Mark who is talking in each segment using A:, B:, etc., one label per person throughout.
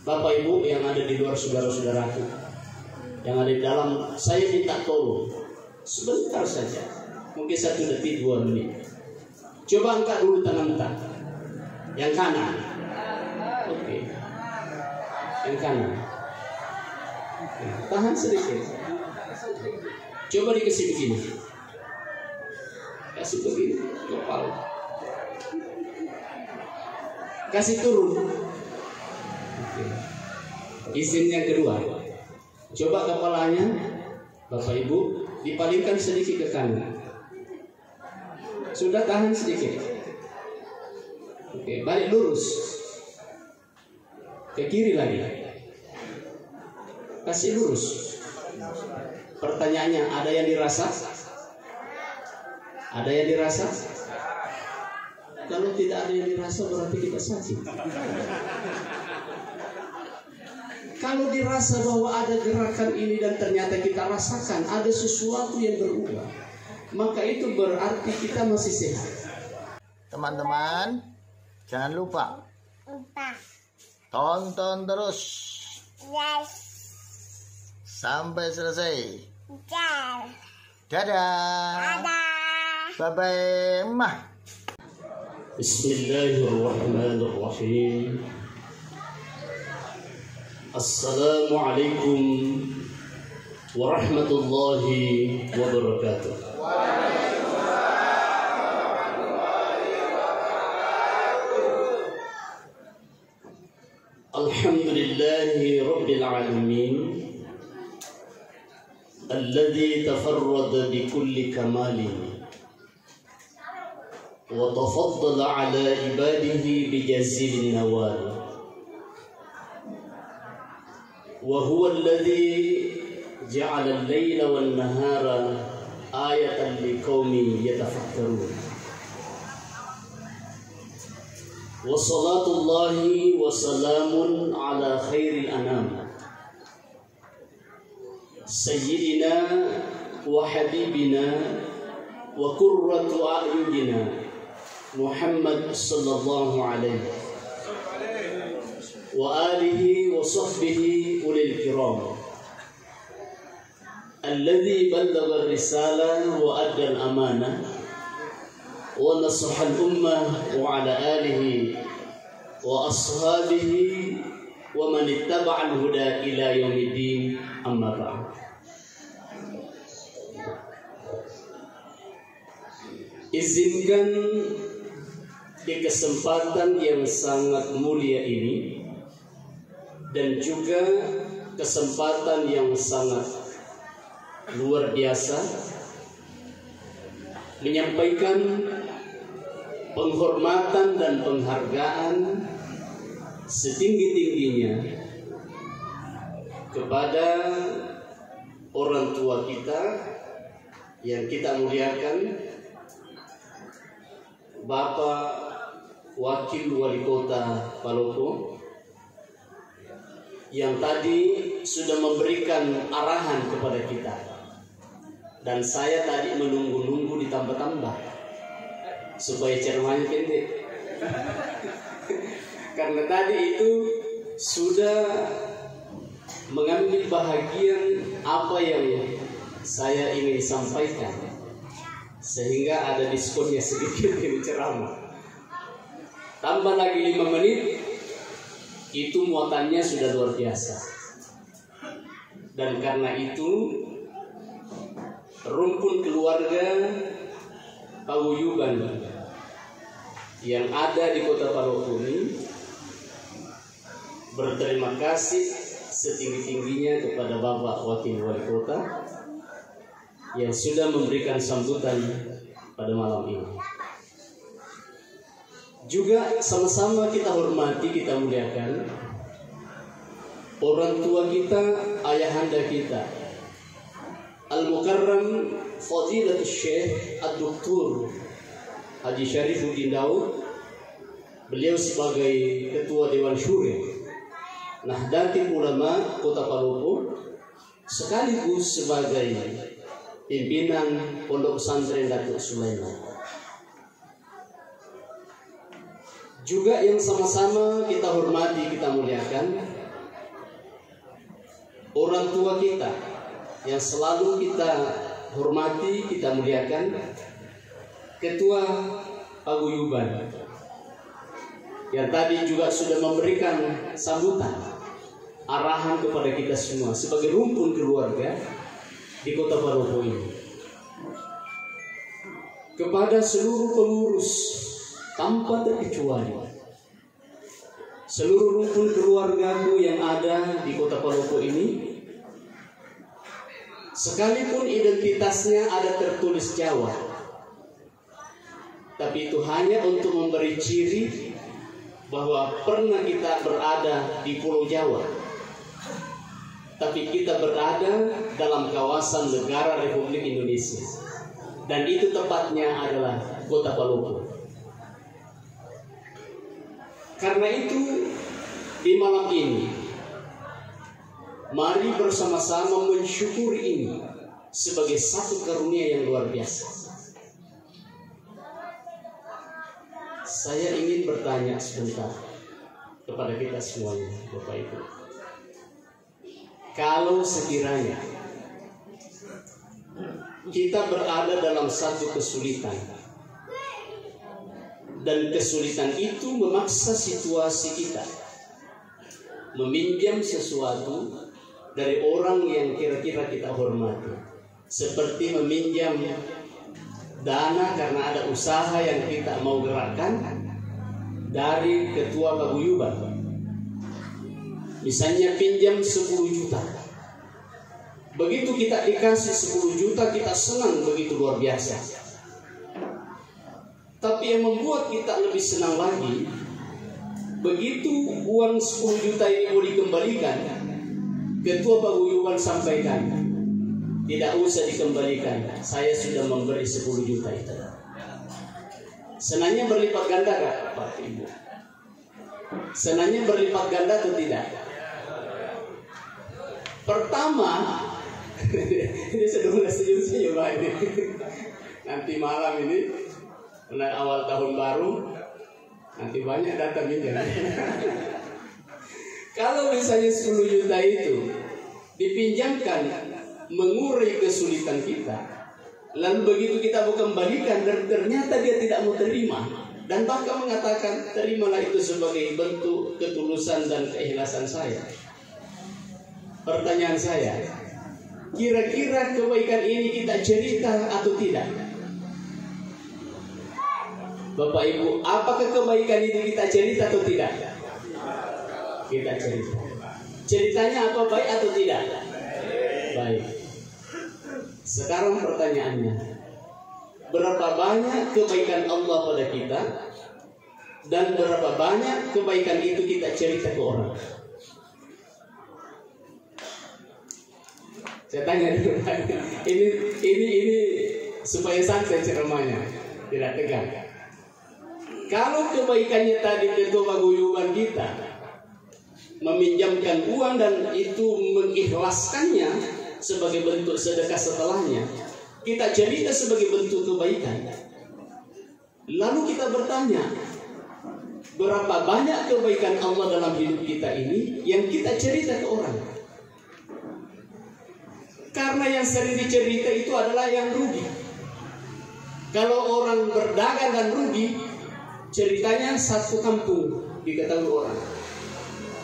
A: Bapak Ibu yang ada di luar, saudara-saudaraku yang ada di dalam, saya minta tolong sebentar saja, mungkin 1 detik 2 menit. Coba angkat dulu tangan yang kanan. Oke. Yang kanan. Oke. Tahan sedikit. Coba dikasih begini. Kasih begini kepala. Kasih turun. Oke. Izin yang kedua. Coba kepalanya, Bapak Ibu, dipalingkan sedikit ke kanan. Sudah, tahan sedikit. Oke, balik lurus. Ke kiri lagi. Kasih lurus. Pertanyaannya, ada yang dirasa? Ada yang dirasa? Kalau tidak ada yang dirasa berarti kita sakit. Kalau dirasa bahwa ada gerakan ini dan ternyata kita rasakan ada sesuatu yang berubah, maka itu berarti kita masih sehat.
B: Teman-teman, jangan lupa tonton terus sampai selesai. Dadah. Bye-bye.
A: Bismillahirrahmanirrahim. Assalamualaikum warahmatullahi wabarakatuh. Alhamdulillahi rabbil alamin, alladzi tafarrada bi kulli kamalin wa tafaddala ala ibadihi bi jazilin nawal. وهو الذي جعل الليل والنهار آية لقوم يتفكرون. وصلاة الله وسلام على خير الأنام سيدنا وحبيبنا وقرة أعيننا محمد صلى الله عليه وآله وصحبه أولي الكرام الذي بلغ الرسالة وأدى الأمانة ونصح الأمة وعلى آله وأصحابه ومن اتبع الهدى إلى يوم الدين. أما بعد. Izinkan di kesempatan yang sangat mulia ini dan juga kesempatan yang sangat luar biasa menyampaikan penghormatan dan penghargaan setinggi-tingginya kepada orang tua kita yang kita muliakan, Bapak Wakil Wali Kota Palopo, yang tadi sudah memberikan arahan kepada kita, dan saya tadi menunggu-nunggu ditambah-tambah supaya ceramahnya pendek. Karena tadi itu sudah mengambil bahagian apa yang saya ingin sampaikan, sehingga ada diskonnya sedikit di ceramah. Tambah lagi 5 menit, itu muatannya sudah luar biasa. Dan karena itu rumpun keluarga paguyuban yang ada di Kota Palopo ini berterima kasih setinggi-tingginya kepada Bapak Wakil Wali Kota yang sudah memberikan sambutan pada malam ini. Juga sama-sama kita hormati, kita muliakan orang tua kita, ayahanda kita, Al-Mukarram Fadilatul Syekh Ad-Doktor Haji Syarifuddin Daud. Beliau sebagai Ketua Dewan Syura Nahdlatul Ulama Kota Palopo, sekaligus sebagai pimpinan Pondok Pesantren Datuk Sulaiman. Juga yang sama-sama kita hormati, kita muliakan orang tua kita yang selalu kita hormati, kita muliakan, Ketua Paguyuban yang tadi juga sudah memberikan sambutan, arahan kepada kita semua sebagai rumpun keluarga di Kota Palopo ini. Kepada seluruh pengurus tanpa terkecuali, seluruh rumpun keluargaku yang ada di Kota Palopo ini, sekalipun identitasnya ada tertulis Jawa, tapi itu hanya untuk memberi ciri bahwa pernah kita berada di Pulau Jawa, tapi kita berada dalam kawasan negara Republik Indonesia, dan itu tepatnya adalah Kota Palopo. Karena itu di malam ini mari bersama-sama mensyukuri ini sebagai satu karunia yang luar biasa. Saya ingin bertanya sebentar kepada kita semuanya, Bapak Ibu. Kalau sekiranya kita berada dalam satu kesulitan, dan kesulitan itu memaksa situasi kita meminjam sesuatu dari orang yang kira-kira kita hormati, seperti meminjam dana karena ada usaha yang kita mau gerakkan dari Ketua Paguyuban. Misalnya pinjam 10 juta. Begitu kita dikasih 10 juta, kita senang begitu luar biasa. Tapi yang membuat kita lebih senang lagi, begitu uang 10 juta ini mau dikembalikan, Ketua Paguyuban sampaikan, tidak usah dikembalikan, saya sudah memberi 10 juta itu. Senangnya berlipat ganda kah, Pak Ibu? Senangnya berlipat ganda atau tidak? Pertama, ini sudah senyum-senyum Pak ini. Nanti malam ini, awal tahun baru, nanti banyak datang minjam. Kalau misalnya 10 juta itu dipinjamkan mengurai kesulitan kita, lalu begitu kita mau kembalikan dan ternyata dia tidak mau terima, dan bahkan mengatakan terimalah itu sebagai bentuk ketulusan dan keikhlasan saya. Pertanyaan saya, kira-kira kebaikan ini kita cerita atau tidak? Bapak Ibu, apakah kebaikan ini kita cerita atau tidak? Kita cerita. Ceritanya apa, baik atau tidak? Baik. Sekarang pertanyaannya, berapa banyak kebaikan Allah pada kita, dan berapa banyak kebaikan itu kita cerita ke orang? Saya tanya dulu, ini supaya santai ceramahnya, tidak tegang. Kalau kebaikannya tadi Ketua Paguyuban kita meminjamkan uang dan itu mengikhlaskannya sebagai bentuk sedekah setelahnya, kita cerita sebagai bentuk kebaikan. Lalu kita bertanya, berapa banyak kebaikan Allah dalam hidup kita ini yang kita cerita ke orang? Karena yang sering dicerita itu adalah yang rugi. Kalau orang berdagang dan rugi, ceritanya satu kampung diketahui orang.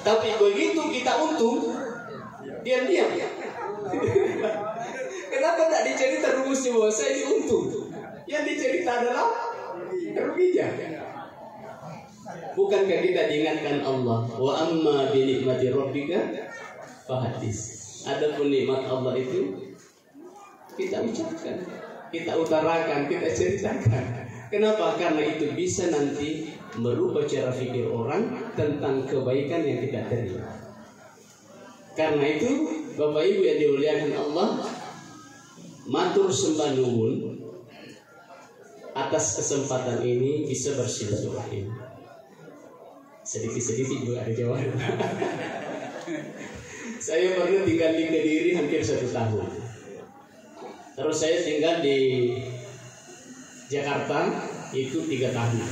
A: Tapi begitu kita untung, diam-diam. Kenapa tidak dicerita rumusnya bahwa saya diuntung? Yang dicerita adalah ruginya. Bukankah kita diingatkan Allah, wa amma bi nikmati rabbika fahaddits. Adapun nikmat Allah itu kita ucapkan, kita utarakan, kita ceritakan. Kenapa? Karena itu bisa nanti merubah cara pikir orang tentang kebaikan yang kita terima. Karena itu Bapak Ibu yang dimuliakan Allah, matur sembah nuwun atas kesempatan ini bisa bersilaturahim. Sedikit-sedikit juga ada jawaban. Saya pernah tinggal di Kediri hampir 1 tahun. Terus saya tinggal di Jakarta itu 3 tahun.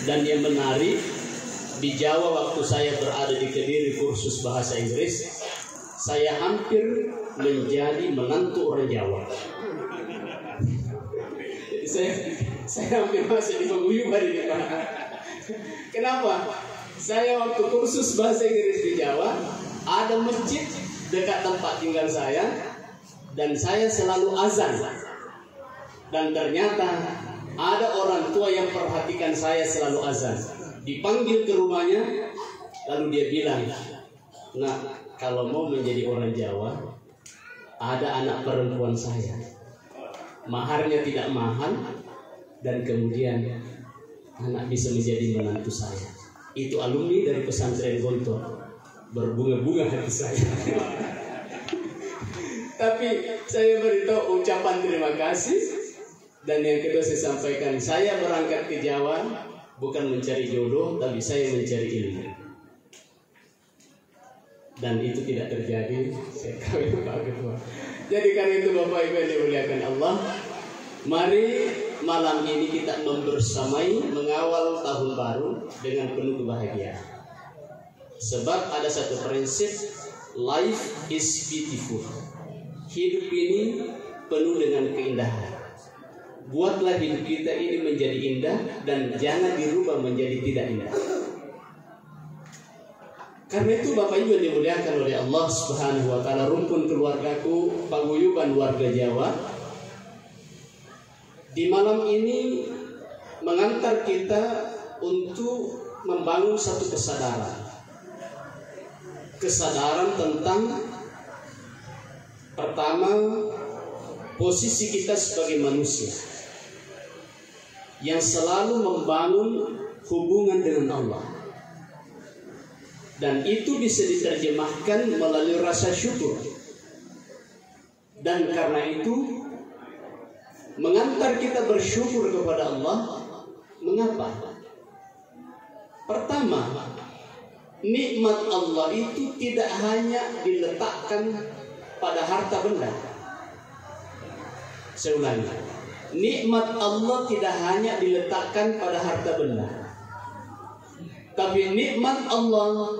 A: Dan yang menarik, di Jawa waktu saya berada di Kediri kursus bahasa Inggris, saya hampir menjadi menantu orang Jawa. Saya hampir masuk di paguyuban ini, Pak. Kenapa? Saya waktu kursus bahasa Inggris di Jawa, ada masjid dekat tempat tinggal saya, dan saya selalu azan. Dan ternyata ada orang tua yang perhatikan saya selalu azan. Dipanggil ke rumahnya, lalu dia bilang, "Nah, kalau mau menjadi orang Jawa, ada anak perempuan saya. Maharnya tidak mahal, dan kemudian anak bisa menjadi menantu saya." Itu alumni dari pesantren Gontor. Berbunga-bunga hati saya. Tapi saya beritahu ucapan terima kasih. Dan yang kedua saya sampaikan, saya berangkat ke Jawa bukan mencari jodoh, tapi saya mencari ilmu. Dan itu tidak terjadi. Saya kawin Pak Ketua. Jadi karena itu Bapak Ibu yang dimuliakan Allah, mari malam ini kita membersamai mengawal tahun baru dengan penuh kebahagiaan. Sebab ada satu prinsip, life is beautiful. Hidup ini penuh dengan keindahan. Buatlah hidup kita ini menjadi indah dan jangan dirubah menjadi tidak indah. Karena itu Bapak Ibu yang dimuliakan oleh Allah Subhanahu wa taala, rumpun keluargaku, paguyuban warga Jawa, di malam ini mengantar kita untuk membangun satu kesadaran. Kesadaran tentang pertama, posisi kita sebagai manusia yang selalu membangun hubungan dengan Allah. Dan itu bisa diterjemahkan melalui rasa syukur. Dan karena itu mengantar kita bersyukur kepada Allah. Mengapa? Pertama, nikmat Allah itu tidak hanya diletakkan pada harta benda. Saya ulangi, nikmat Allah tidak hanya diletakkan pada harta benda, tapi nikmat Allah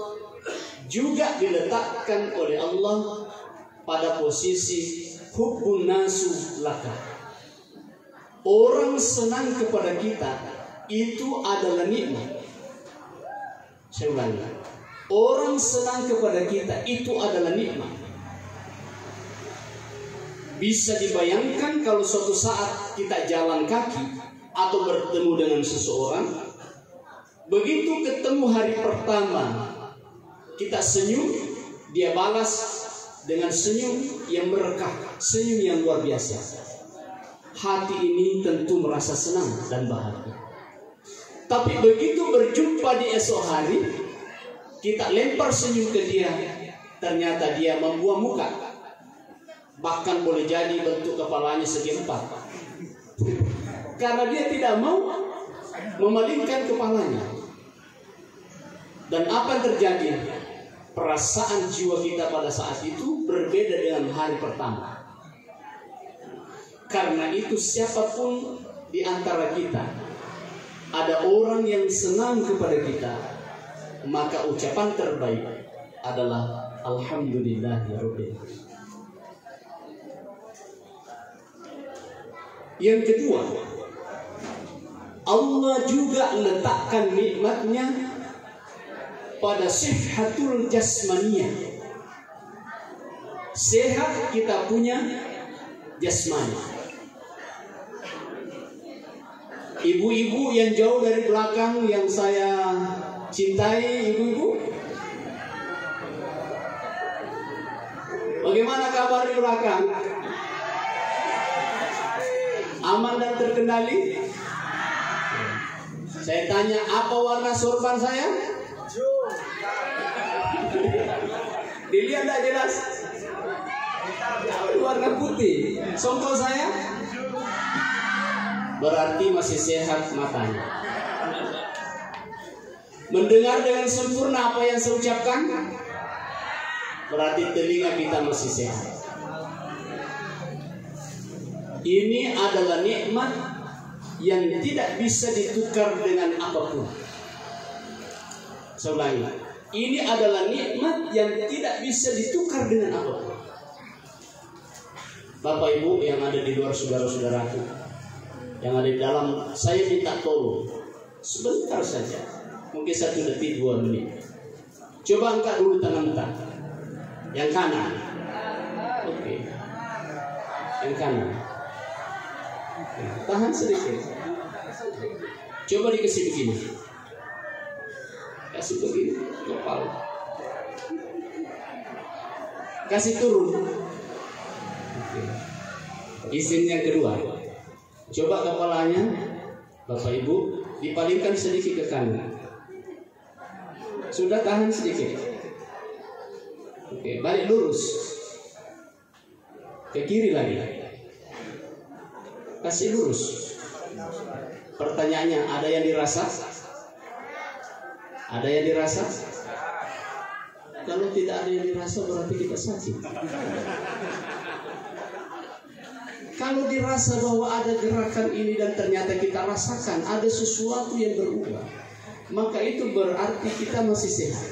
A: juga diletakkan oleh Allah pada posisi hubbun nasu laka. Orang senang kepada kita itu adalah nikmat. Saya ulangi, orang senang kepada kita itu adalah nikmat. Bisa dibayangkan kalau suatu saat kita jalan kaki atau bertemu dengan seseorang, begitu ketemu hari pertama kita senyum, dia balas dengan senyum yang merekah, senyum yang luar biasa. Hati ini tentu merasa senang dan bahagia. Tapi begitu berjumpa di esok hari, kita lempar senyum ke dia, ternyata dia membuang muka. Bahkan boleh jadi bentuk kepalanya segi empat. Karena dia tidak mau memalingkan kepalanya. Dan apa yang terjadi? Perasaan jiwa kita pada saat itu berbeda dengan hari pertama. Karena itu siapapun di antara kita, ada orang yang senang kepada kita, maka ucapan terbaik adalah Alhamdulillahirabbil alamin. Yang kedua, Allah juga letakkan nikmatnya pada sihhatul jasmaniyah. Sehat kita punya jasmani. Ibu-ibu yang jauh dari belakang yang saya cintai, ibu-ibu, bagaimana kabar di belakang? Aman dan terkendali? Saya tanya, apa warna sorban saya? Dilihat tidak jelas? Warna putih. Songkol saya? Berarti masih sehat matanya. Mendengar dengan sempurna apa yang saya ucapkan? Berarti telinga kita masih sehat. Ini adalah nikmat yang tidak bisa ditukar dengan apapun. Saya ulangi, Ini adalah nikmat yang tidak bisa ditukar dengan apapun. Bapak Ibu yang ada di luar, saudara-saudaraku yang ada di dalam, saya minta tolong sebentar saja, mungkin 1 detik 2 menit. Coba angkat dulu tangan yang kanan. Oke. Yang kanan. Tahan sedikit. Coba dikasih begini. Kasih begini kepala. Kasih turun. Oke. Izin yang kedua. Coba kepalanya Bapak Ibu dipalingkan sedikit ke kanan. Sudah, tahan sedikit. Oke, balik lurus. Ke kiri lagi. Kasih lurus. Pertanyaannya, ada yang dirasa? Ada yang dirasa? Kalau tidak ada yang dirasa berarti kita sakit. Kalau dirasa bahwa ada gerakan ini dan ternyata kita rasakan ada sesuatu yang berubah, maka itu berarti kita masih sehat.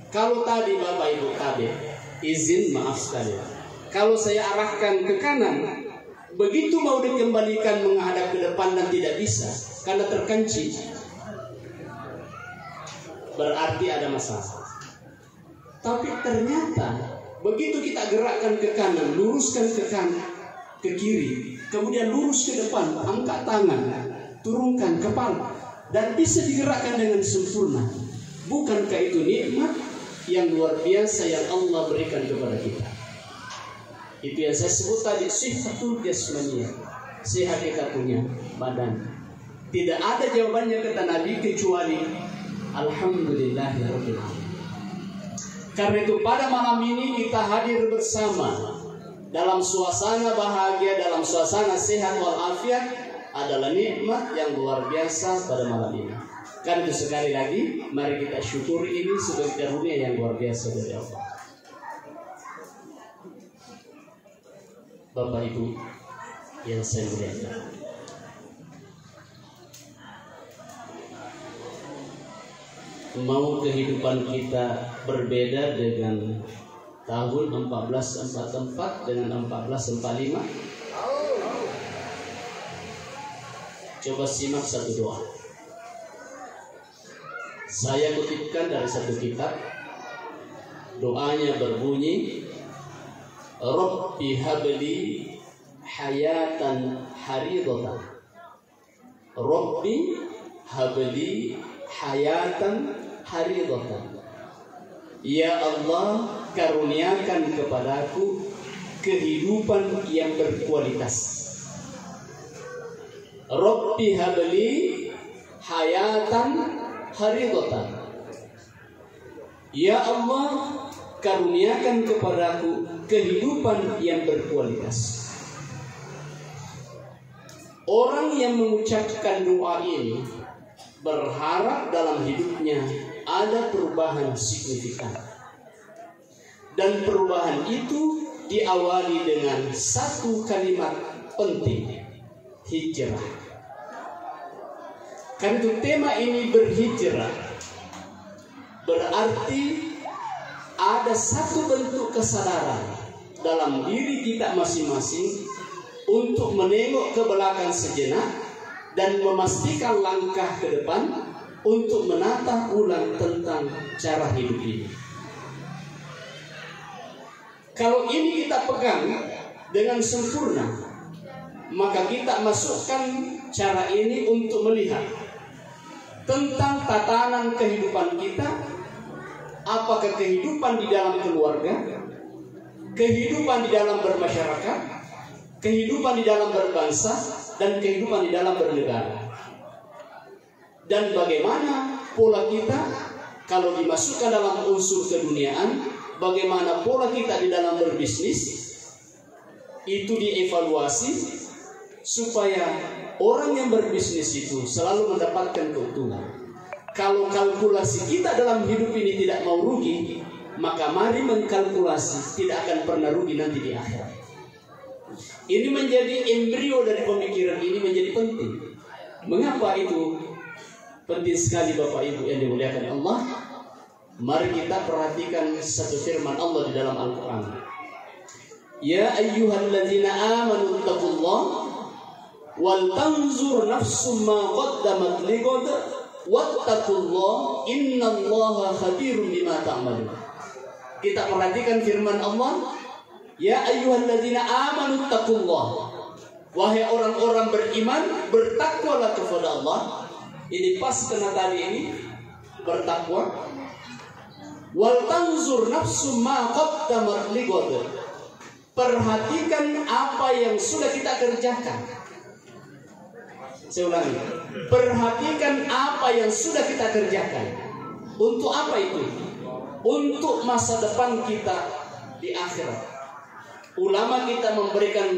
A: Kalau tadi Bapak Ibu KB, izin maaf sekali, kalau saya arahkan ke kanan, begitu mau dikembalikan menghadap ke depan dan tidak bisa karena terkunci, berarti ada masalah. Tapi ternyata begitu kita gerakkan ke kanan, luruskan ke kanan, ke kiri, kemudian lurus ke depan, angkat tangan, turunkan kepala, dan bisa digerakkan dengan sempurna. Bukankah itu nikmat yang luar biasa yang Allah berikan kepada kita? Itu yang saya sebut tadi, sihatul jasmaniyah, sehat kita punya badan. Tidak ada jawabannya kata Nabi kecuali alhamdulillahirabbil alamin. Karena itu pada malam ini kita hadir bersama dalam suasana bahagia, dalam suasana sehat walafiat, adalah nikmat yang luar biasa pada malam ini. Karena itu sekali lagi mari kita syukuri ini sebagai karunia yang luar biasa dari Allah. Bapak Ibu yang saya muliakan, mau kehidupan kita berbeda dengan tahun 1444 dengan 1445? Coba simak satu doa. Saya kutipkan dari satu kitab. Doanya berbunyi, Rabbi habli hayatan haridatan. Rabbi habli hayatan haridatan. Ya Allah, karuniakan kepadaku kehidupan yang berkualitas. Rabbi habli hayatan haridatan. Ya Allah, karuniakan kepadaku kehidupan yang berkualitas. Orang yang mengucapkan doa ini berharap dalam hidupnya ada perubahan signifikan. Dan perubahan itu diawali dengan satu kalimat penting, hijrah. Karena itu tema ini berhijrah, berarti ada satu bentuk kesadaran dalam diri kita masing-masing untuk menengok ke belakang sejenak dan memastikan langkah ke depan untuk menata ulang tentang cara hidup ini. Kalau ini kita pegang dengan sempurna, maka kita masukkan cara ini untuk melihat tentang tatanan kehidupan kita. Apakah kehidupan di dalam keluarga, kehidupan di dalam bermasyarakat, kehidupan di dalam berbangsa, dan kehidupan di dalam bernegara. Dan bagaimana pola kita kalau dimasukkan dalam unsur keduniaan, bagaimana pola kita di dalam berbisnis, itu dievaluasi supaya orang yang berbisnis itu selalu mendapatkan keuntungan. Kalau kalkulasi kita dalam hidup ini tidak mau rugi, maka mari mengkalkulasi tidak akan pernah rugi nanti di akhirat. Ini menjadi embrio dari pemikiran ini menjadi penting. Mengapa itu? Penting sekali Bapak Ibu yang dimuliakan Allah. Mari kita perhatikan satu firman Allah di dalam Al-Quran. Ya ayyuhalladzina amanu taqullah wal tanzur nafsum ma qaddamat lighad wattaqullah innallaha khabirum bima ta'malun. Kita perhatikan firman Allah. Ya ayyuhalladzina amanu taqullah. Wahai orang-orang beriman, bertakwalah kepada Allah. Ini pas kena tadi ini, bertakwa. Wal tanzur nafsum ma qaddamat lighad. Perhatikan apa yang sudah kita kerjakan. Saya ulangi. Perhatikan apa yang sudah kita kerjakan. Untuk apa itu? Untuk masa depan kita di akhirat. Ulama kita memberikan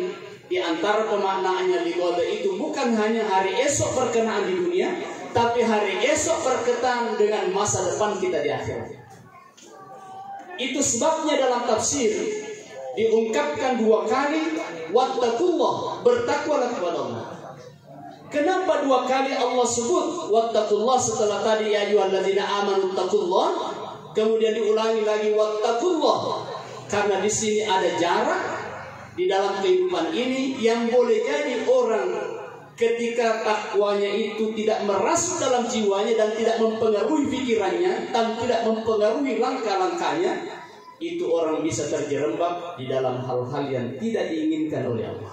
A: di antara pemaknaannya lighad itu bukan hanya hari esok berkenaan di dunia, tapi hari esok berkaitan dengan masa depan kita di akhirat. Itu sebabnya dalam tafsir diungkapkan 2 kali wattaqullah, bertakwalah kepada Allah. Kenapa 2 kali Allah sebut wattaqullah setelah tadi ya ayyuhalladzina amanu taqullah, kemudian diulangi lagi wattaqullah? Karena di sini ada jarak di dalam kehidupan ini yang boleh jadi orang ketika takwanya itu tidak merasuk dalam jiwanya dan tidak mempengaruhi pikirannya dan tidak mempengaruhi langkah-langkahnya, itu orang bisa terjerembab di dalam hal-hal yang tidak diinginkan oleh Allah.